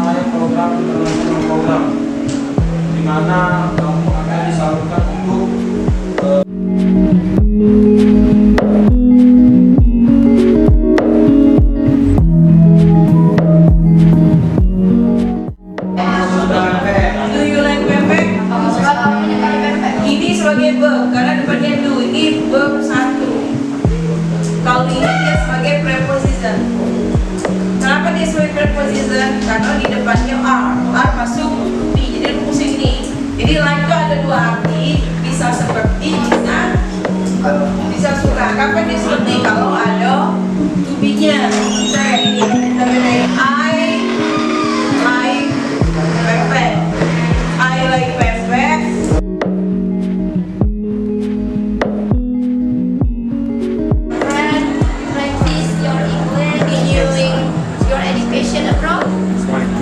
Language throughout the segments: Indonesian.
namanya program international program, di mana kamu akan disalurkan untuk sebagai verb karena depannya do, ini verb satu. Kalau ini dia sebagai preposition. Kenapa dia sebagai preposition? Karena di depannya are masuk to be, jadi rumusnya ini. Jadi like itu ada dua arti, bisa seperti, bisa suka. Kapan dia seperti? Kalau ada to be-nya. Misalnya ini, kita bedain I like pepek. I like pepek. Abroad?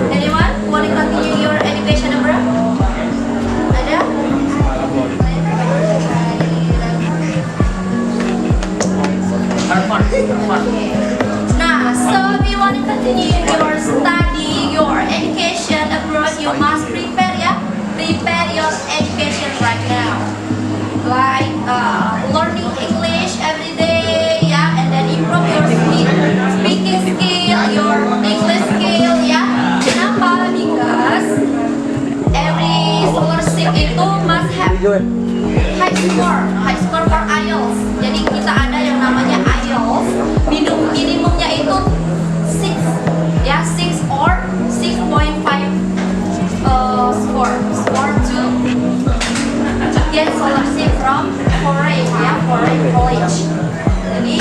Anyone want to continue your education abroad? Ada? Nah, so if you want to continue your study, your education abroad, you must prepare, ya. Prepare your education right now. Like learning English every day, ya, and then improve your speaking skill, your English skill, ya. Kenapa? Because every scholarship itu must have high score for IELTS. Jadi kita ada yang namanya IELTS, minimumnya itu 6, ya, 6 or 6.5 score to get scholarship from foreign, ya, foreign college. Jadi